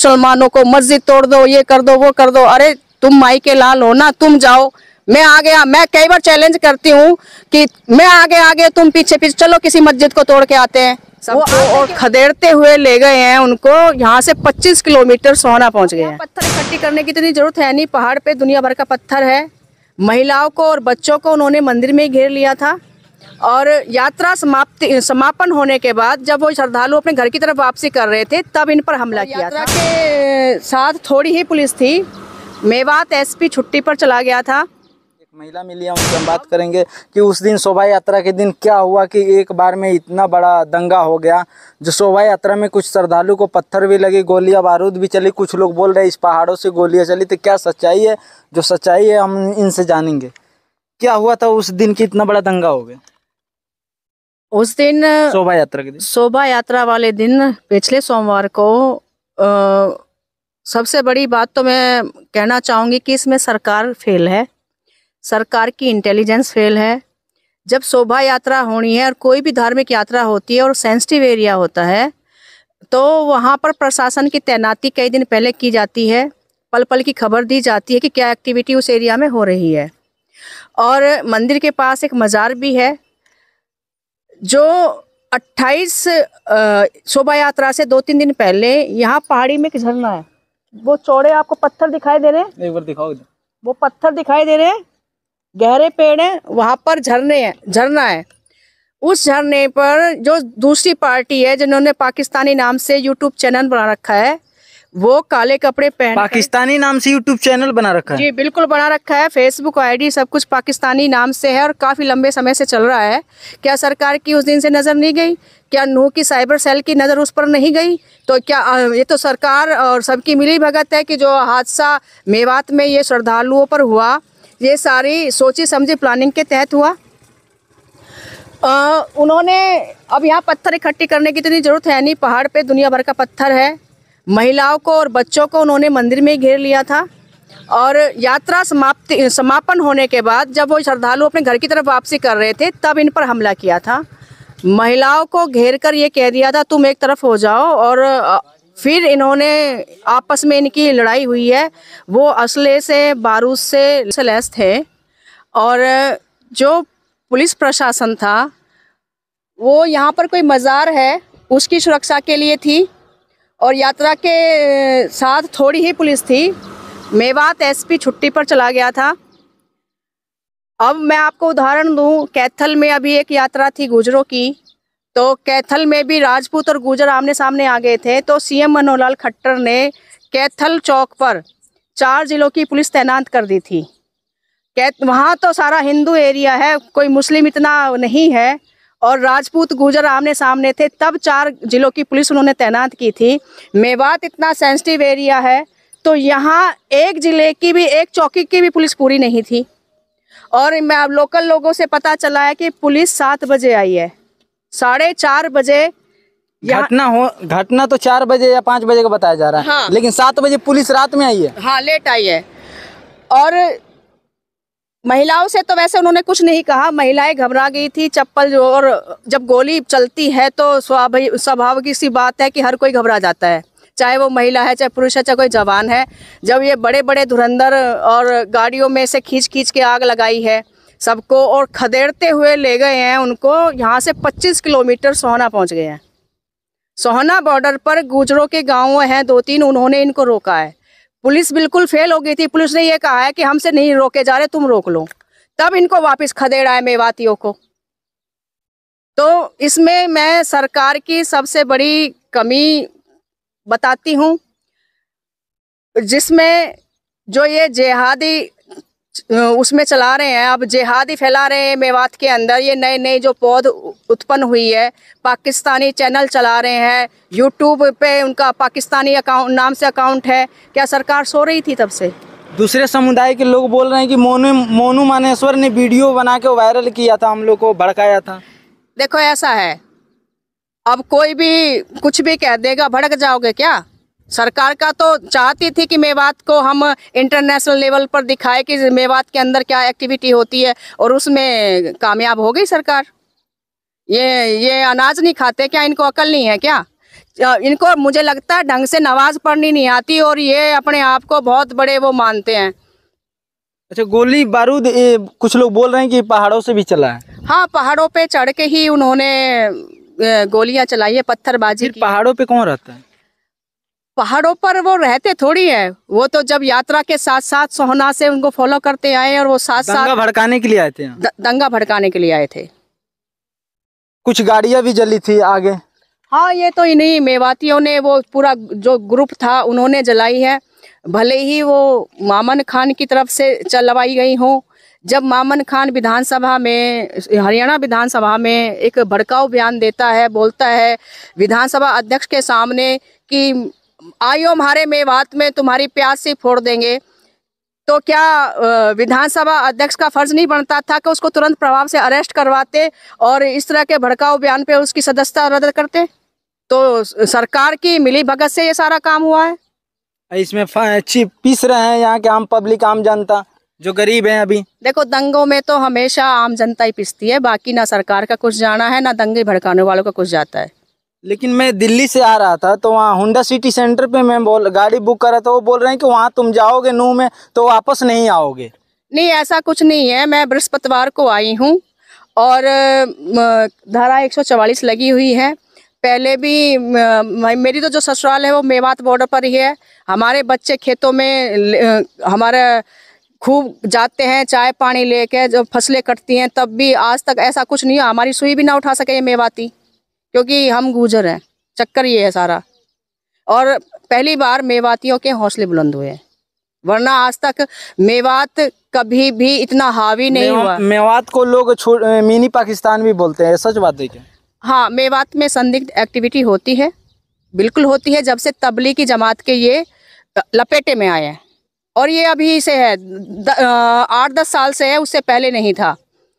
मुसलमानों को मस्जिद तोड़ दो, ये कर दो, वो कर दो। अरे तुम माई के लाल हो ना, तुम जाओ, मैं आगे, मैं कई बार चैलेंज करती हूँ कि मैं आगे आगे, तुम पीछे पीछे चलो, किसी मस्जिद को तोड़ के आते हैं सबको, और खदेड़ते हुए ले गए हैं उनको। यहाँ से 25 किलोमीटर सोहना पहुँच गए हैं। पत्थर इकट्ठी करने की इतनी जरूरत है नहीं, पहाड़ पे दुनिया भर का पत्थर है। महिलाओं को और बच्चों को उन्होंने मंदिर में ही घेर लिया था, और यात्रा समापन होने के बाद जब वो श्रद्धालु अपने घर की तरफ वापसी कर रहे थे, तब इन पर हमला किया था। के साथ थोड़ी ही पुलिस थी। मेवात एसपी छुट्टी पर चला गया था। एक महिला मिली है, उनसे हम बात करेंगे कि उस दिन शोभा यात्रा के दिन क्या हुआ कि एक बार में इतना बड़ा दंगा हो गया। जो शोभा यात्रा में कुछ श्रद्धालु को पत्थर भी लगे, गोलियां बारूद भी चली, कुछ लोग बोल रहे हैं इस पहाड़ों से गोलियां चली, तो क्या सच्चाई है? जो सच्चाई है हम इनसे जानेंगे। क्या हुआ था उस दिन कि इतना बड़ा दंगा हो गया? उस दिन शोभा यात्रा के दिन, शोभा यात्रा वाले दिन, पिछले सोमवार को सबसे बड़ी बात तो मैं कहना चाहूँगी कि इसमें सरकार फेल है, सरकार की इंटेलिजेंस फेल है। जब शोभा यात्रा होनी है और कोई भी धार्मिक यात्रा होती है और सेंसिटिव एरिया होता है, तो वहाँ पर प्रशासन की तैनाती कई दिन पहले की जाती है, पल पल की खबर दी जाती है कि क्या एक्टिविटी उस एरिया में हो रही है। और मंदिर के पास एक मज़ार भी है। जो 28 शोभा यात्रा से 2-3 दिन पहले यहाँ पहाड़ी में एक झरना है, वो चौड़े आपको पत्थर दिखाई दे रहे हैं, एक बार दिखाओ। वो पत्थर दिखाई दे रहे हैं, गहरे पेड़ हैं, वहाँ पर झरना है। उस झरने पर जो दूसरी पार्टी है जिन्होंने पाकिस्तानी नाम से यूट्यूब चैनल बना रखा है, वो काले कपड़े पहन, पाकिस्तानी नाम से यूट्यूब चैनल बना रखा है? जी बिल्कुल बना रखा है। फेसबुक आईडी सब कुछ पाकिस्तानी नाम से है और काफ़ी लंबे समय से चल रहा है। क्या सरकार की उस दिन से नज़र नहीं गई? क्या नूह की साइबर सेल की नज़र उस पर नहीं गई? तो क्या ये तो सरकार और सबकी मिली भगत है कि जो हादसा मेवात में ये श्रद्धालुओं पर हुआ, ये सारी सोची समझी प्लानिंग के तहत हुआ। उन्होंने अब यहाँ पत्थर इकट्ठी करने की इतनी ज़रूरत है नहीं, पहाड़ पे दुनिया भर का पत्थर है। महिलाओं को और बच्चों को उन्होंने मंदिर में ही घेर लिया था, और यात्रा समापन होने के बाद जब वो श्रद्धालु अपने घर की तरफ वापसी कर रहे थे, तब इन पर हमला किया था। महिलाओं को घेर कर ये कह दिया था तुम एक तरफ हो जाओ, और फिर इन्होंने आपस में इनकी लड़ाई हुई है। वो असले से, बारूद से लैस थे, और जो पुलिस प्रशासन था वो यहाँ पर कोई मज़ार है उसकी सुरक्षा के लिए थी, और यात्रा के साथ थोड़ी ही पुलिस थी। मेवात एसपी छुट्टी पर चला गया था। अब मैं आपको उदाहरण दूं, कैथल में अभी एक यात्रा थी गुजरों की, तो कैथल में भी राजपूत और गुजर आमने सामने आ गए थे। तो सीएम मनोहर लाल खट्टर ने कैथल चौक पर 4 जिलों की पुलिस तैनात कर दी थी। वहाँ तो सारा हिंदू एरिया है, कोई मुस्लिम इतना नहीं है, और राजपूत गुजर आमने सामने थे, तब 4 जिलों की पुलिस उन्होंने तैनात की थी। मेवात इतना सेंसिटिव एरिया है, तो यहाँ एक जिले की भी, एक चौकी की भी पुलिस पूरी नहीं थी। और मैं अब लोकल लोगों से पता चला है कि पुलिस 7 बजे आई है, 4:30 बजे। घटना तो 4 बजे या 5 बजे का बताया जा रहा है। हाँ। लेकिन 7 बजे पुलिस रात में आई है। हाँ, लेट आई है। और महिलाओं से तो वैसे उन्होंने कुछ नहीं कहा, महिलाएं घबरा गई थी। चप्पल और जब गोली चलती है तो स्वभाव की सी बात है कि हर कोई घबरा जाता है, चाहे वो महिला है, चाहे पुरुष है, चाहे कोई जवान है। जब ये बड़े बड़े धुरंधर और गाड़ियों में से खींच खींच के आग लगाई है सबको, और खदेड़ते हुए ले गए हैं उनको, यहाँ से 25 किलोमीटर सोहना पहुँच गए हैं। सोहना बॉर्डर पर गुजरों के गाँव हैं 2-3, उन्होंने इनको रोका है। पुलिस बिल्कुल फेल हो गई थी। पुलिस ने ये कहा है कि हमसे नहीं रोके जा रहे, तुम रोक लो, तब इनको वापस खदेड़ा है मेवातियों को। तो इसमें मैं सरकार की सबसे बड़ी कमी बताती हूँ, जिसमें जो ये जिहादी उसमें चला रहे हैं, अब जिहादी फैला रहे हैं मेवात के अंदर। ये नए नए जो पौध उत्पन्न हुई है, पाकिस्तानी चैनल चला रहे हैं, यूट्यूब पे उनका पाकिस्तानी अकाउंट नाम से अकाउंट है। क्या सरकार सो रही थी तब से? दूसरे समुदाय के लोग बोल रहे हैं कि मोनू मानेश्वर ने वीडियो बना के वायरल किया था, हम लोग को भड़काया था। देखो ऐसा है, अब कोई भी कुछ भी कह देगा, भड़क जाओगे क्या? सरकार का तो चाहती थी कि मेवात को हम इंटरनेशनल लेवल पर दिखाए कि मेवात के अंदर क्या एक्टिविटी होती है, और उसमें कामयाब हो गई सरकार। ये अनाज नहीं खाते क्या? इनको अकल नहीं है क्या? इनको मुझे लगता है ढंग से नमाज पढ़नी नहीं आती और ये अपने आप को बहुत बड़े वो मानते हैं। अच्छा, गोली बारूद कुछ लोग बोल रहे हैं कि पहाड़ों से भी चला है। हाँ, पहाड़ों पे चढ़ के ही उन्होंने गोलियां चलाई है, पत्थरबाजी की। पहाड़ों पे कौन रहता है? पहाड़ों पर वो रहते थोड़ी है, वो तो जब यात्रा के साथ साथ सोहना से उनको फॉलो करते आए और वो साथ साथ दंगा भड़काने के लिए आए थे। दंगा भड़काने के लिए आए थे। कुछ गाड़ियां भी जली थी आगे। हाँ, ये तो इन्हीं मेवातियों ने, वो पूरा जो ग्रुप था उन्होंने जलाई है। भले ही वो मामन खान की तरफ से चलवाई गई हो। जब मामन खान विधानसभा में, हरियाणा विधानसभा में एक भड़काऊ बयान देता है, बोलता है विधानसभा अध्यक्ष के सामने कि आइयो हमारे मेवात में तुम्हारी प्यास से फोड़ देंगे, तो क्या विधानसभा अध्यक्ष का फर्ज नहीं बनता था कि उसको तुरंत प्रभाव से अरेस्ट करवाते और इस तरह के भड़काऊ बयान पे उसकी सदस्यता रद्द करते? तो सरकार की मिली भगत से ये सारा काम हुआ है। इसमें पीस रहे हैं यहाँ के आम पब्लिक, आम जनता जो गरीब हैं। अभी देखो, दंगों में तो हमेशा आम जनता ही पिसती है, बाकी ना सरकार का कुछ जाना है ना दंगे भड़काने वालों का कुछ जाता है। लेकिन मैं दिल्ली से आ रहा था तो वहाँ हुंडा सिटी सेंटर पे मैं गाड़ी बुक कर रहा था, वो बोल रहे हैं कि वहाँ तुम जाओगे नूह में तो वापस नहीं आओगे। नहीं, ऐसा कुछ नहीं है। मैं बृहस्पतिवार को आई हूँ और धारा 144 लगी हुई है। पहले भी मेरी तो जो ससुराल है वो मेवात बॉर्डर पर ही है। हमारे बच्चे खेतों में हमारे खूब जाते हैं चाय पानी लेके, जब फसलें कटती हैं तब भी आज तक ऐसा कुछ नहीं है। हमारी सुई भी ना उठा सके ये मेवाती, क्योंकि हम गुर्जर हैं। चक्कर ये है सारा। और पहली बार मेवातियों के हौसले बुलंद हुए हैं, वरना आज तक मेवात कभी भी इतना हावी नहीं हुआ। मेवात को लोग मिनी पाकिस्तान भी बोलते हैं, सच बात है क्या? हाँ, मेवात में संदिग्ध एक्टिविटी होती है, बिल्कुल होती है। जब से तबलीगी जमात के ये लपेटे में आए हैं, और ये अभी से है, 8-10 साल से है, उससे पहले नहीं था।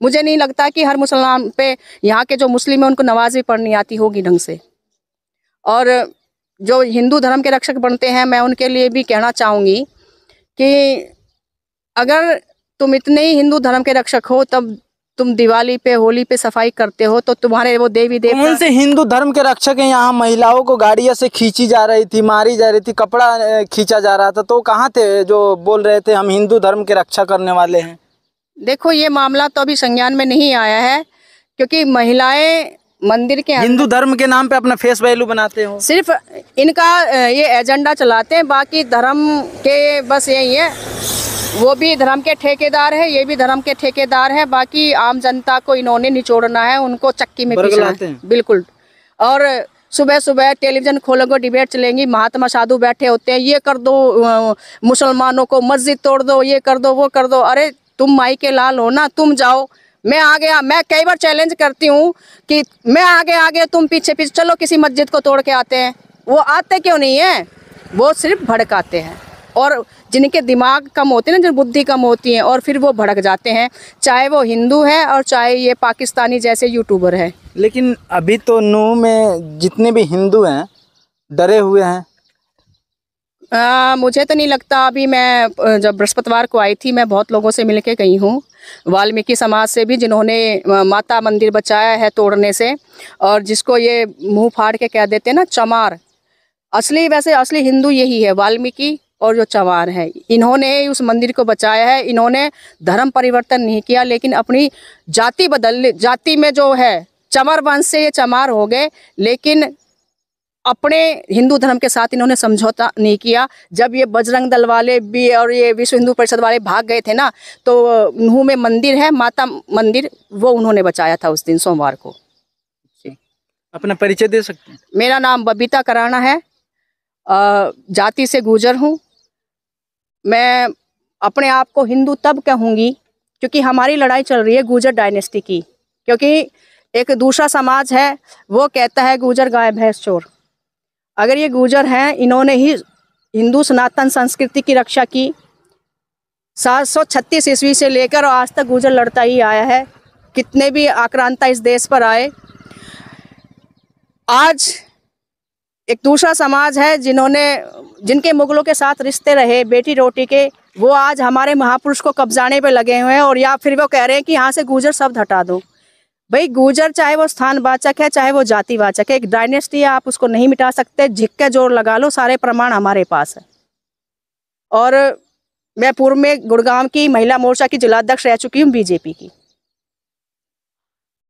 मुझे नहीं लगता कि हर मुसलमान पे, यहाँ के जो मुस्लिम है उनको नमाज भी पढ़नी आती होगी ढंग से। और जो हिंदू धर्म के रक्षक बनते हैं, मैं उनके लिए भी कहना चाहूँगी कि अगर तुम इतने ही हिंदू धर्म के रक्षक हो, तब तुम दिवाली पे, होली पे सफाई करते हो, तो तुम्हारे वो देवी देवता कौन से हिंदू धर्म के रक्षक हैं? यहाँ महिलाओं को गाड़ियां से खींची जा रही थी, मारी जा रही थी, कपड़ा खींचा जा रहा था, तो कहाँ थे जो बोल रहे थे हम हिंदू धर्म के रक्षा करने वाले हैं? देखो, ये मामला तो अभी संज्ञान में नहीं आया है, क्योंकि महिलाएं मंदिर के हिंदू धर्म के नाम पे अपना फेस वैल्यू बनाते हो। सिर्फ इनका ये एजेंडा चलाते हैं, बाकी धर्म के बस यही है। वो भी धर्म के ठेकेदार है, ये भी धर्म के ठेकेदार है। बाकी आम जनता को इन्होंने निचोड़ना है, उनको चक्की में पीसना है। बिल्कुल। और सुबह सुबह टेलीविजन खोलोगे, डिबेट चलेंगी, महात्मा साधु बैठे होते हैं, ये कर दो मुसलमानों को, मस्जिद तोड़ दो, ये कर दो, वो कर दो। अरे तुम माई के लाल हो ना, तुम जाओ, मैं आगे। मैं कई बार चैलेंज करती हूँ कि मैं आगे, तुम पीछे पीछे चलो, किसी मस्जिद को तोड़ के आते हैं। वो आते क्यों नहीं है? वो सिर्फ भड़काते हैं। और जिनके दिमाग कम होते हैं ना, जो बुद्धि कम होती है, और फिर वो भड़क जाते हैं, चाहे वो हिंदू है और चाहे ये पाकिस्तानी जैसे यूट्यूबर है। लेकिन अभी तो नूह में जितने भी हिंदू हैं डरे हुए हैं। मुझे तो नहीं लगता। अभी मैं जब बृहस्पतिवार को आई थी, मैं बहुत लोगों से मिल के गई हूँ, वाल्मीकि समाज से भी, जिन्होंने माता मंदिर बचाया है तोड़ने से, और जिसको ये मुंह फाड़ के कह देते हैं ना चमार। वैसे असली हिंदू यही है, वाल्मीकि और जो चमार है। इन्होंने उस मंदिर को बचाया है। इन्होंने धर्म परिवर्तन नहीं किया, लेकिन अपनी जाति बदल, जाति में जो है चमार वंश से ये चमार हो गए, लेकिन अपने हिंदू धर्म के साथ इन्होंने समझौता नहीं किया। जब ये बजरंग दल वाले भी और ये विश्व हिंदू परिषद वाले भाग गए थे ना, तो नूह में मंदिर है, माता मंदिर, वो उन्होंने बचाया था उस दिन सोमवार को। अपना परिचय दे सकते हैं? मेरा नाम बबीता कराना है, जाति से गुर्जर हूँ। मैं अपने आप को हिंदू तब कहूँगी क्योंकि हमारी लड़ाई चल रही है गुर्जर डायनेस्टी की। क्योंकि एक दूसरा समाज है, वो कहता है गुर्जर गाय भैंस चोर। अगर ये गुर्जर हैं, इन्होंने ही हिंदू सनातन संस्कृति की रक्षा की। 736 ईस्वी से लेकर आज तक गुर्जर लड़ता ही आया है। कितने भी आक्रांता इस देश पर आए, आज एक दूसरा समाज है जिनके मुगलों के साथ रिश्ते रहे बेटी रोटी के, वो आज हमारे महापुरुष को कब्जाने पे लगे हुए हैं। और या फिर वो कह रहे हैं कि यहाँ से गुर्जर शब्द हटा दो। भाई गुर्जर चाहे वो स्थानवाचक है चाहे वो जातिवाचक है, एक डायनेस्टी है, आप उसको नहीं मिटा सकते। झिक के जोर लगा लो, सारे प्रमाण हमारे पास है। और मैं पूर्व में गुड़गांव की महिला मोर्चा की जिलाध्यक्ष रह चुकी हूँ बीजेपी की।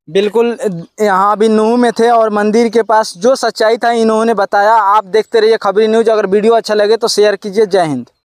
बिल्कुल, यहाँ अभी नूह में थे और मंदिर के पास जो सच्चाई था इन्होंने बताया। आप देखते रहिए खबरी न्यूज़। अगर वीडियो अच्छा लगे तो शेयर कीजिए। जय हिंद।